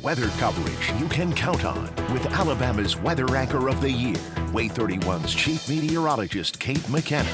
Weather coverage you can count on with Alabama's weather anchor of the year, WAAY 31's chief meteorologist Kate McKenna.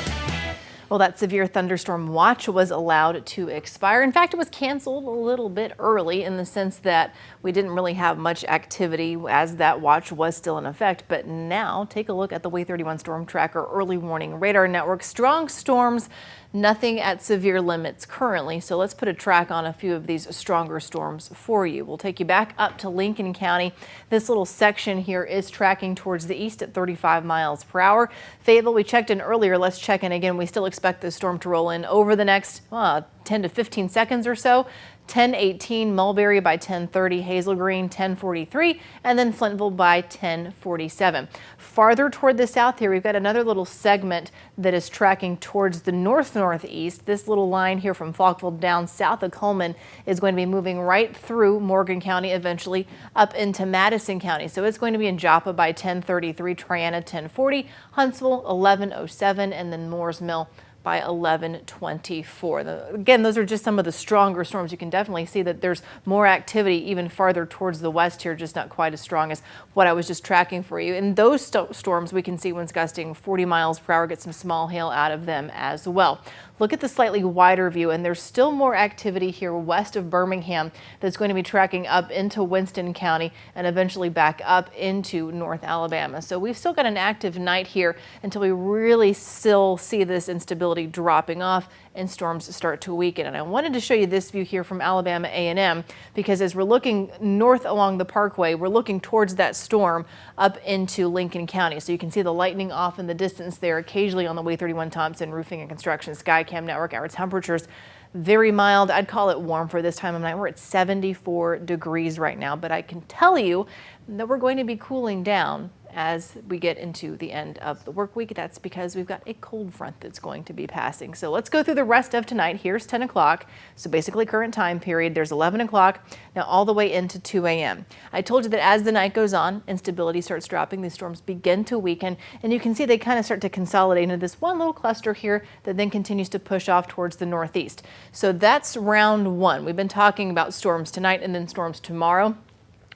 Well, that severe thunderstorm watch was allowed to expire. In fact, it was canceled a little bit early in the sense that we didn't really have much activity as that watch was still in effect. But now take a look at the WAAY 31 Storm Tracker early warning radar network. Strong storms, nothing at severe limits currently. So let's put a track on a few of these stronger storms for you. We'll take you back up to Lincoln County. This little section here is tracking towards the east at 35 miles per hour. Fayetteville, we checked in earlier. Let's check in again. We still expect this storm to roll in over the next 10 to 15 seconds or so. 10:18 Mulberry by 10:30, Hazel Green 10:43, and then Flintville by 10:47. Farther toward the south here, we've got another little segment that is tracking towards the northeast. This little line here from Falkville down south of Coleman is going to be moving right through Morgan County, eventually up into Madison County. So it's going to be in Joppa by 10:33, Triana 10:40, Huntsville 11:07, and then Moores Mill by 11:24. Again, those are just some of the stronger storms. You can definitely see that there's more activity even farther towards the west here, just not quite as strong as what I was just tracking for you. In those storms, we can see winds gusting 40 miles per hour, get some small hail out of them as well. Look at the slightly wider view, and there's still more activity here west of Birmingham that's going to be tracking up into Winston County and eventually back up into North Alabama. So we've still got an active night here until we really still see this instability dropping off and storms start to weaken. And I wanted to show you this view here from Alabama A&M because as we're looking north along the parkway, we're looking towards that storm up into Lincoln County. So you can see the lightning off in the distance there occasionally on the WAAY 31 Thompson Roofing and Construction Skycam network. Our temperatures very mild. I'd call it warm for this time of night. We're at 74 degrees right now, but I can tell you that we're going to be cooling down as we get into the end of the work week. That's because we've got a cold front that's going to be passing. So let's go through the rest of tonight. Here's 10 o'clock. So basically current time period, there's 11 o'clock now all the way into 2 a.m. I told you that as the night goes on, instability starts dropping. These storms begin to weaken, and you can see they kind of start to consolidate into this one little cluster here that then continues to push off towards the northeast. So that's round one. We've been talking about storms tonight and then storms tomorrow.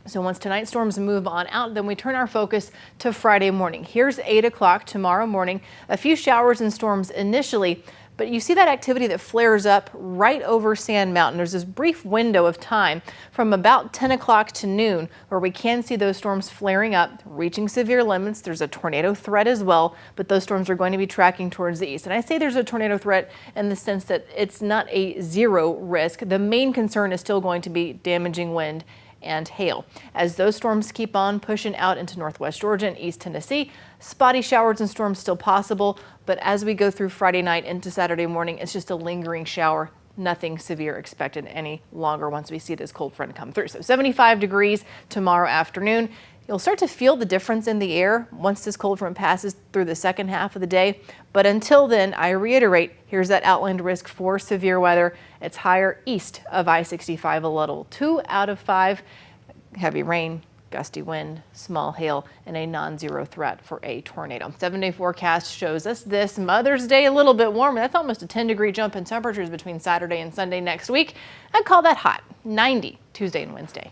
So once tonight's storms move on out, then we turn our focus to Friday morning. Here's 8 o'clock tomorrow morning. A few showers and storms initially, but you see that activity that flares up right over Sand Mountain. There's this brief window of time from about 10 o'clock to noon where we can see those storms flaring up, reaching severe limits. There's a tornado threat as well, but those storms are going to be tracking towards the east. And I say there's a tornado threat in the sense that it's not a zero risk. The main concern is still going to be damaging wind and hail. As those storms keep on pushing out into northwest Georgia and East Tennessee, spotty showers and storms still possible, but as we go through Friday night into Saturday morning, it's just a lingering shower. Nothing severe expected any longer once we see this cold front come through. So 75 degrees tomorrow afternoon. You'll start to feel the difference in the air once this cold front passes through the second half of the day. But until then, I reiterate, here's that outlined risk for severe weather. It's higher east of I-65 a little. 2 out of 5, heavy rain, gusty wind, small hail, and a non-zero threat for a tornado. 7-day forecast shows us this Mother's Day a little bit warmer. That's almost a 10-degree jump in temperatures between Saturday and Sunday next week. I'd call that hot. 90 Tuesday and Wednesday.